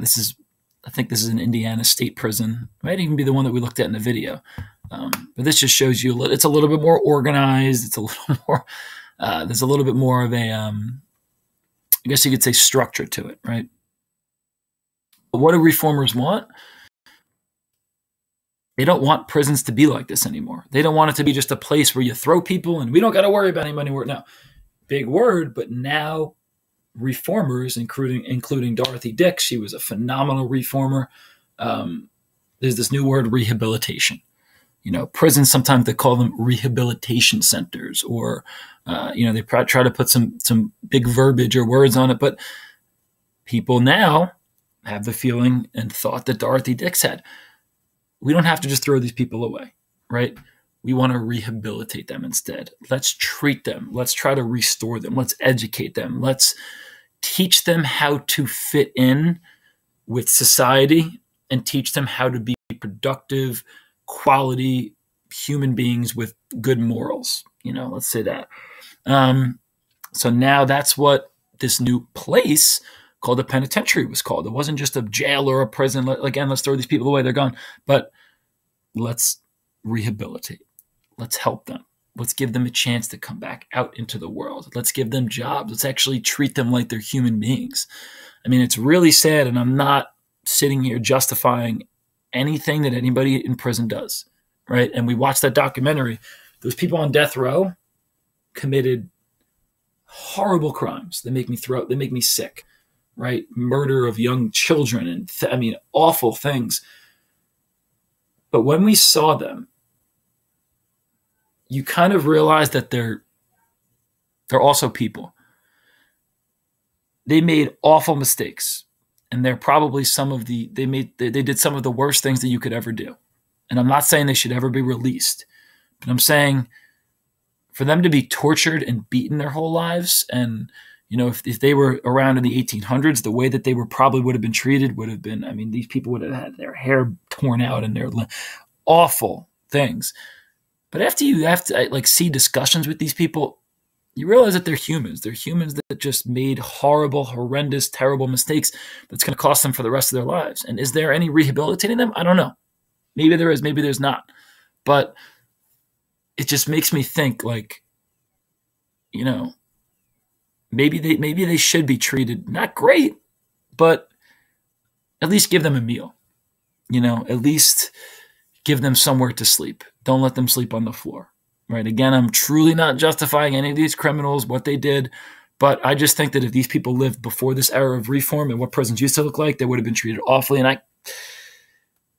think this is an Indiana State Prison. It might even be the one that we looked at in the video. But this just shows you it's a little bit more organized. It's a little more, there's a little bit more of a, I guess you could say, structure to it, right? But what do reformers want? They don't want prisons to be like this anymore. They don't want it to be just a place where you throw people and we don't got to worry about anybody anymore. No, big word, but now reformers, including Dorothy Dix, she was a phenomenal reformer. There's this new word, rehabilitation. Prisons, sometimes they call them rehabilitation centers, or they try to put some big verbiage or words on it. But people now have the feeling and thought that Dorothy Dix had. We don't have to just throw these people away, right? We want to rehabilitate them instead. Let's treat them. Let's try to restore them. Let's educate them. Let's teach them how to fit in with society and teach them how to be productive, quality human beings with good morals. Let's say that. So now that's what this new place called a penitentiary was called. It wasn't just a jail or a prison. Again, let's throw these people away. They're gone. But let's rehabilitate. Let's help them. Let's give them a chance to come back out into the world. Let's give them jobs. Let's actually treat them like they're human beings. I mean, it's really sad, and I'm not sitting here justifying anything that anybody in prison does, right? And we watched that documentary. Those people on death row committed horrible crimes. They make me sick, right? Murder of young children and awful things. But when we saw them, you kind of realize that they're also people. They made awful mistakes, and they're probably they did some of the worst things that you could ever do. And I'm not saying they should ever be released, but I'm saying for them to be tortured and beaten their whole lives, and if they were around in the 1800s, the way that they probably would have been treated would have been, these people would have had their hair torn out and their awful things. But after you have to see discussions with these people, you realize that they're humans. They're humans that just made horrible, horrendous, terrible mistakes that's going to cost them for the rest of their lives. And is there any rehabilitating them? I don't know. Maybe there is, maybe there's not. But it just makes me think maybe they should be treated not great, but at least give them a meal. At least give them somewhere to sleep. Don't let them sleep on the floor, right? Again, I'm truly not justifying any of these criminals, what they did, but I just think that if these people lived before this era of reform and what prisons used to look like, they would have been treated awfully. And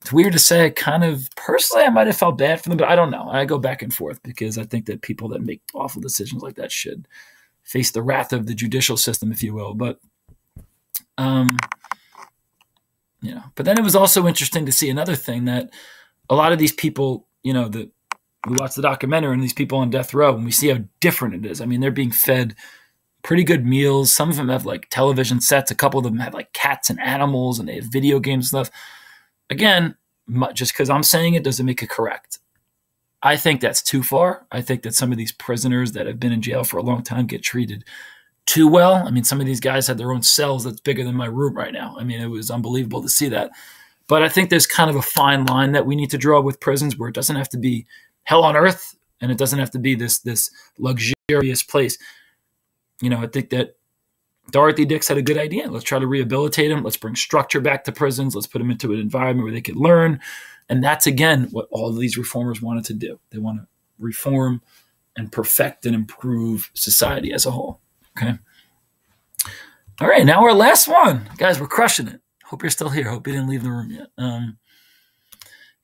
it's weird to say, personally, I might have felt bad for them, but I don't know. I go back and forth because I think that people that make awful decisions like that should face the wrath of the judicial system, if you will. But, but then it was also interesting to see another thing, that a lot of these people, that we watch the documentary and these people on death row, and we see how different it is. They're being fed pretty good meals. Some of them have television sets. A couple of them have cats and animals, and they have video games and stuff. Again, just because I'm saying it doesn't make it correct. I think that's too far. I think that some of these prisoners that have been in jail for a long time get treated too well. Some of these guys had their own cells that's bigger than my room right now. It was unbelievable to see that. But I think there's kind of a fine line that we need to draw with prisons, where it doesn't have to be hell on earth, and it doesn't have to be this luxurious place. I think that Dorothy Dix had a good idea. Let's try to rehabilitate them. Let's bring structure back to prisons. Let's put them into an environment where they could learn. And that's, again, what all of these reformers wanted to do. They want to reform and perfect and improve society as a whole. Okay. All right, now our last one. Guys, we're crushing it. Hope you're still here. Hope you didn't leave the room yet.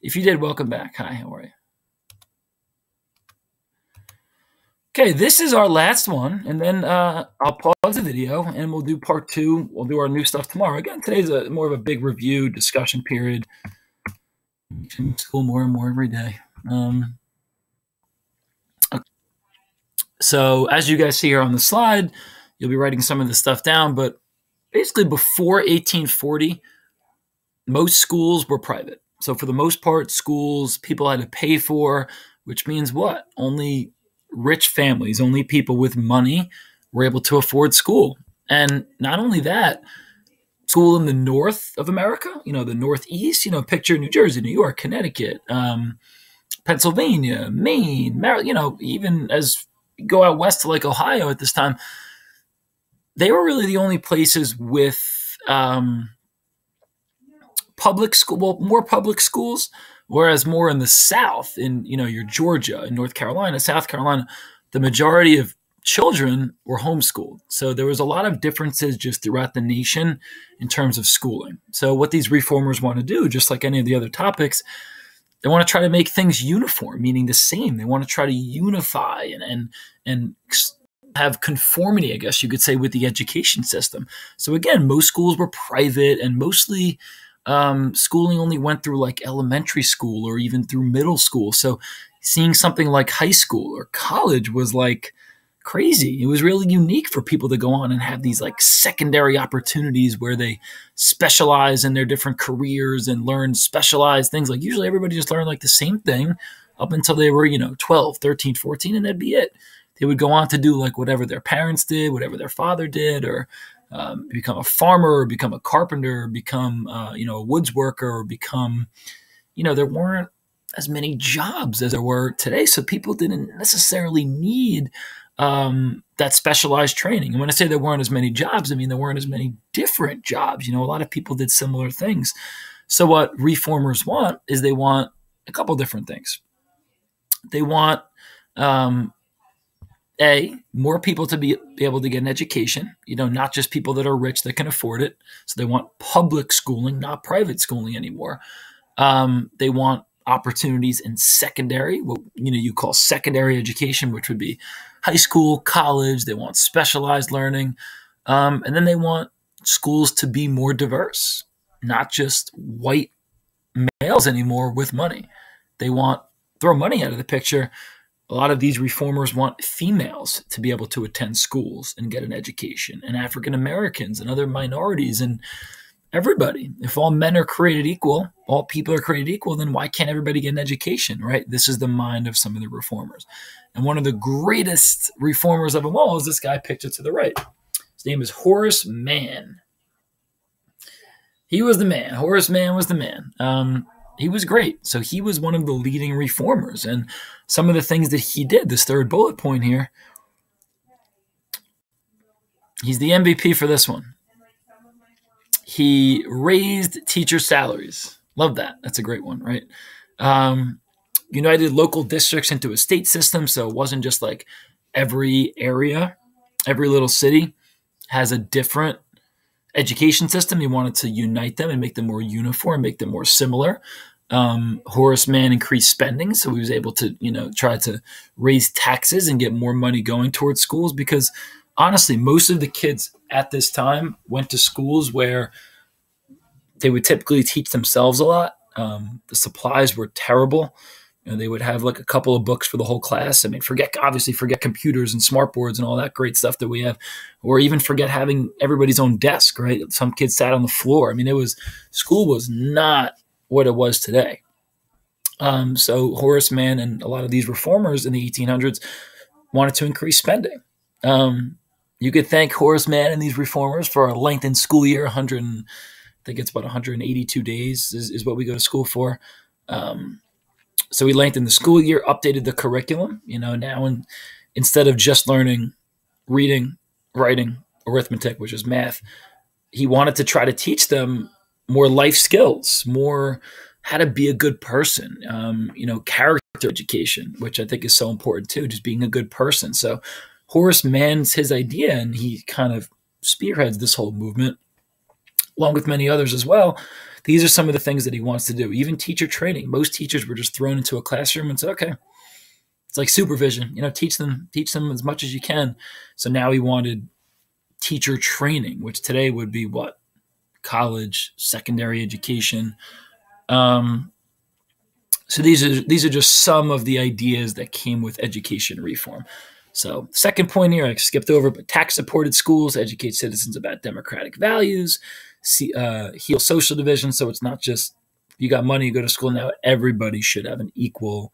If you did, welcome back. Hi, how are you? Okay, this is our last one, and then I'll pause the video, and we'll do part 2. We'll do our new stuff tomorrow. Again, today's more of a big review, discussion period. School more and more every day. Okay. So as you guys see here on the slide, you'll be writing some of this stuff down, but basically before 1840, most schools were private. So for the most part, schools people had to pay for, which means what? Only rich families, only people with money were able to afford school. And not only that, school in the north of America, the Northeast, picture New Jersey, New York, Connecticut, Pennsylvania, Maine, Maryland, even as you go out west to like Ohio at this time, they were really the only places with public school, more public schools, whereas more in the South, in your Georgia, in North Carolina, South Carolina, the majority of children were homeschooled. So there was a lot of differences just throughout the nation in terms of schooling. So what these reformers want to do, just like any of the other topics, they want to try to make things uniform, meaning the same. They want to try to unify and have conformity, I guess you could say, with the education system. So again, most schools were private, and mostly schooling only went through like elementary school or even through middle school. So seeing something like high school or college was like crazy. It was really unique for people to go on and have these like secondary opportunities where they specialize in their different careers and learn specialized things. Like usually everybody just learned like the same thing up until they were, 12, 13, 14, and that'd be it. They would go on to do like whatever their parents did, whatever their father did, or become a farmer, or become a carpenter, or become, a woodsworker, or become, there weren't as many jobs as there were today. So people didn't necessarily need that specialized training. And when I say there weren't as many jobs, I mean there weren't as many different jobs. A lot of people did similar things. So what reformers want is they want a couple different things. They want more people to be able to get an education, not just people that are rich that can afford it. So they want public schooling, not private schooling anymore. They want opportunities in secondary, what you call secondary education, which would be high school, college. They want specialized learning. And then they want schools to be more diverse, not just white males anymore with money. They want, throw money out of the picture. A lot of these reformers want females to be able to attend schools and get an education, and African Americans and other minorities and everybody. If all men are created equal, all people are created equal, then why can't everybody get an education, right? This is the mind of some of the reformers. And one of the greatest reformers of them all is this guy pictured to the right. His name is Horace Mann. He was the man. Horace Mann was the man. He was great. So he was one of the leading reformers. And some of the things that he did, this third bullet point here, he's the MVP for this one. He raised teacher salaries. Love that. That's a great one, right? United local districts into a state system. So it wasn't just like every area, every little city has a different education system. He wanted to unite them and make them more uniform, make them more similar. Horace Mann increased spending, so he was able to, try to raise taxes and get more money going towards schools, because honestly, most of the kids at this time went to schools where they would typically teach themselves a lot. The supplies were terrible. They would have like a couple of books for the whole class. I mean, forget computers and smart boards and all that great stuff that we have, or even forget having everybody's own desk, right? Some kids sat on the floor. I mean, school was not what it was today. So Horace Mann and a lot of these reformers in the 1800s wanted to increase spending. You could thank Horace Mann and these reformers for a lengthened school year. I think it's about 182 days is what we go to school for. So he lengthened the school year, updated the curriculum. Now instead of just learning reading, writing, arithmetic, which is math, he wanted to try to teach them more life skills, more how to be a good person, character education, which I think is so important too, just being a good person. So Horace Mann's his idea, and he kind of spearheads this whole movement, along with many others as well. These are some of the things that he wants to do. Even teacher training. Most teachers were just thrown into a classroom and said, okay, it's like supervision, teach them as much as you can. So now he wanted teacher training, which today would be what? College, secondary education. So these are just some of the ideas that came with education reform. So second point here, I skipped over, but tax-supported schools educate citizens about democratic values, heal social division. So it's not just you got money, you go to school. Now everybody should have an equal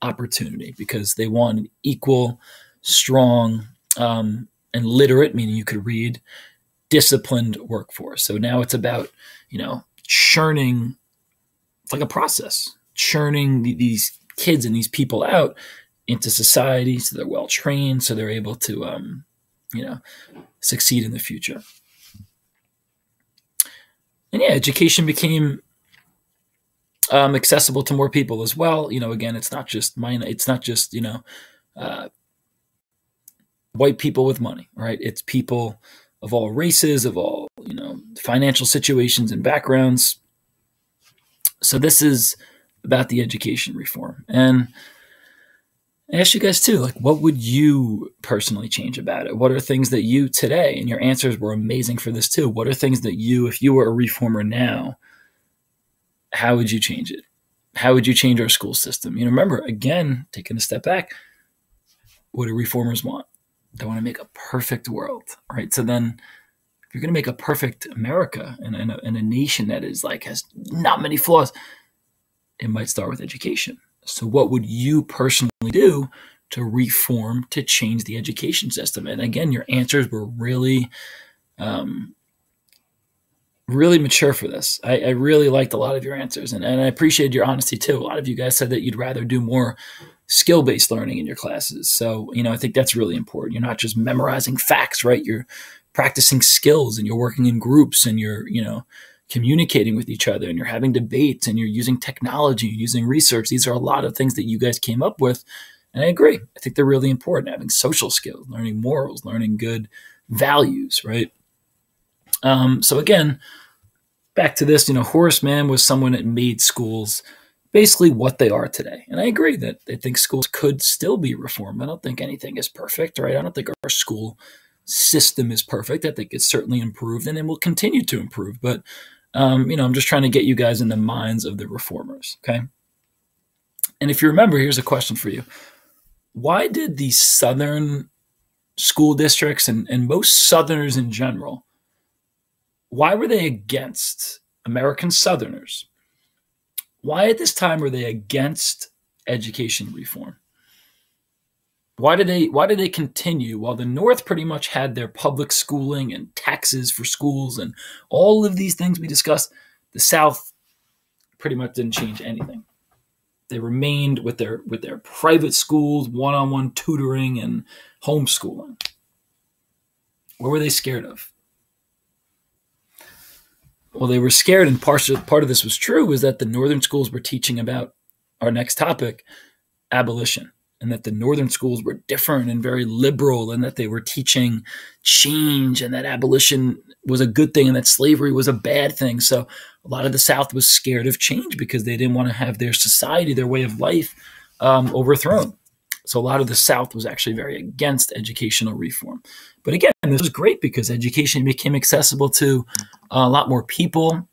opportunity because they want an equal, strong, and literate, meaning you could read, disciplined workforce. So now it's about, churning. It's like a process, churning these kids and these people out into society so they're well trained, so they're able to, succeed in the future. And yeah, education became accessible to more people as well. Again, it's not just white people with money, right? It's people of all races, of all, financial situations and backgrounds. So this is about the education reform. And I ask you guys too, what would you personally change about it? What are things that you today, and your answers were amazing for this too. What are things that you, if you were a reformer now, how would you change it? How would you change our school system? Remember, again, taking a step back, what do reformers want? They want to make a perfect world, right? So then if you're going to make a perfect America and a nation that is has not many flaws, it might start with education. So what would you personally do to reform, to change the education system? And again, your answers were really, really mature for this. I really liked a lot of your answers, and I appreciated your honesty too. A lot of you guys said that you'd rather do more skill-based learning in your classes. So, I think that's really important. You're not just memorizing facts, right? You're practicing skills, and you're working in groups, and you're, communicating with each other, and you're having debates, and you're using technology, using research. These are a lot of things that you guys came up with. And I agree. I think they're really important. Having social skills, learning morals, learning good values, right? So again, back to this, Horace Mann was someone that made schools basically what they are today. And I agree that I think schools could still be reformed. I don't think anything is perfect, right? I don't think our school system is perfect. I think it's certainly improved, and it will continue to improve. But, I'm just trying to get you guys in the minds of the reformers, okay? And if you remember, here's a question for you. Why did the Southern school districts and most Southerners in general, why were they against American Southerners? Why at this time were they against education reform? Why did they continue while the North pretty much had their public schooling and taxes for schools and all of these things we discussed? The South pretty much didn't change anything. They remained with their private schools, one-on-one tutoring and homeschooling. What were they scared of? Well, they were scared, and part of this was true, was that the Northern schools were teaching about our next topic, abolition, and that the Northern schools were different and very liberal, and that they were teaching change, and that abolition was a good thing and that slavery was a bad thing. So a lot of the South was scared of change because they didn't want to have their society, their way of life overthrown. So a lot of the South was actually very against educational reform. But again, this was great because education became accessible to a lot more people,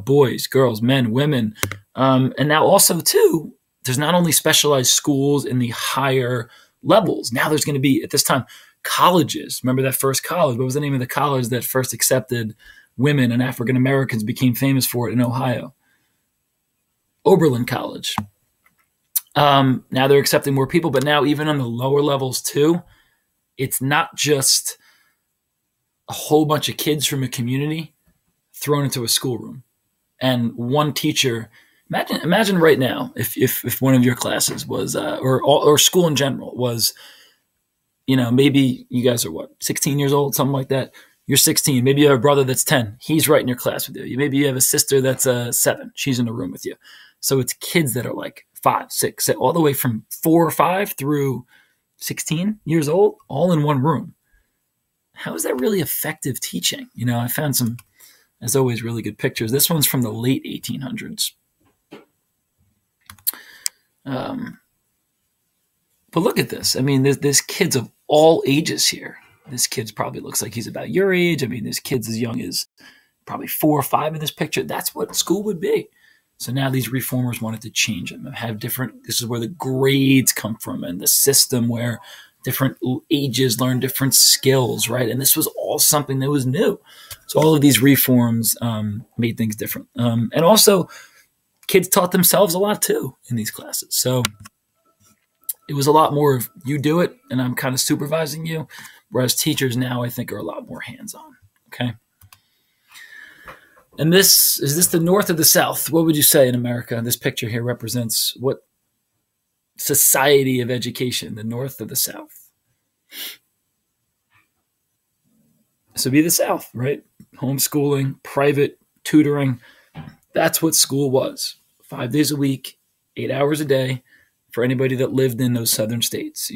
boys, girls, men, women. And now also, too, there's not only specialized schools in the higher levels. Now there's going to be, at this time, colleges. Remember that first college? What was the name of the college that first accepted women and African Americans, became famous for it in Ohio? Oberlin College. Now they're accepting more people, but now even on the lower levels too, it's not just a whole bunch of kids from a community thrown into a schoolroom and one teacher. Imagine right now if one of your classes was, or school in general was, maybe you guys are 16 years old, something like that. You're 16. Maybe you have a brother that's 10. He's right in your class with you. Maybe you have a sister that's 7. She's in the room with you. So it's kids that are 5, 6, all the way from 4 or 5 through 16 years old, all in one room. How is that really effective teaching? I found some, as always, really good pictures. This one's from the late 1800s. But look at this. I mean, there's kids of all ages here. This kid's probably looks like he's about your age. I mean, there's kids as young as probably 4 or 5 in this picture. That's what school would be. So now these reformers wanted to change them and have different, this is where the grades come from and the system where different ages learn different skills, right? And this was all something that was new. So all of these reforms made things different. And also, kids taught themselves a lot too in these classes. So it was a lot more of you do it and I'm kind of supervising you. Whereas teachers now, I think, are a lot more hands-on. Okay. And is this the North or the South? What would you say in America? This picture here represents what society of education, the North or the South? So be the South, right? Homeschooling, private tutoring. That's what school was. 5 days a week, 8 hours a day for anybody that lived in those southern states.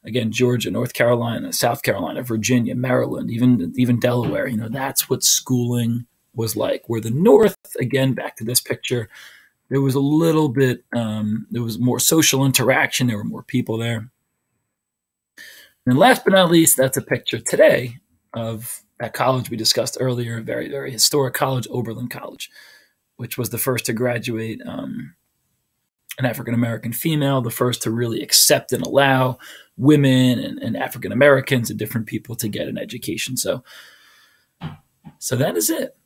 Again, Georgia, North Carolina, South Carolina, Virginia, Maryland, even Delaware. That's what schooling was like. Where the North, again, back to this picture, there was a little bit, there was more social interaction. There were more people there. And last but not least, that's a picture today of that college we discussed earlier, a very, very historic college, Oberlin College, which was the first to graduate an African-American female, the first to really accept and allow women and African-Americans and different people to get an education. So that is it.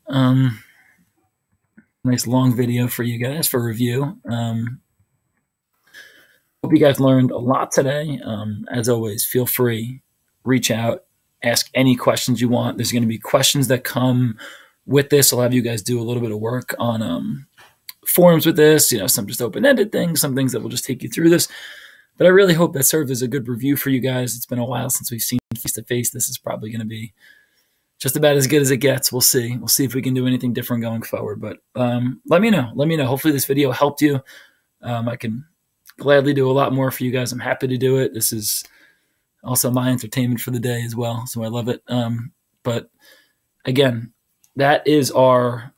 Nice long video for you guys for review. Hope you guys learned a lot today. As always, feel free, reach out, ask any questions you want. There's going to be questions that come with this. I'll have you guys do a little bit of work on forums with this, some just open-ended things, some things that will just take you through this. But I really hope that served as a good review for you guys. It's been a while since we've seen face-to-face. This is probably going to be just about as good as it gets. We'll see. We'll see if we can do anything different going forward. But let me know. Let me know. Hopefully this video helped you. I can gladly do a lot more for you guys. I'm happy to do it. This is also my entertainment for the day as well. So I love it. But again, that is our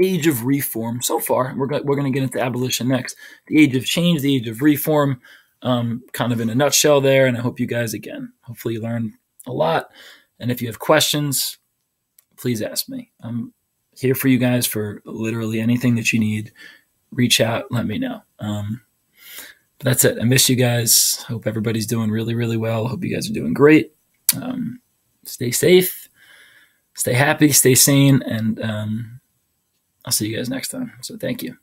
age of reform so far. We're going to get into abolition next. The age of change, the age of reform, kind of in a nutshell there. And I hope you guys, again, hopefully you learned a lot. And if you have questions, please ask me. I'm here for you guys for literally anything that you need. Reach out, let me know. But that's it. I miss you guys. Hope everybody's doing really, really well. Hope you guys are doing great. Stay safe, stay happy, stay sane, and I'll see you guys next time. So thank you.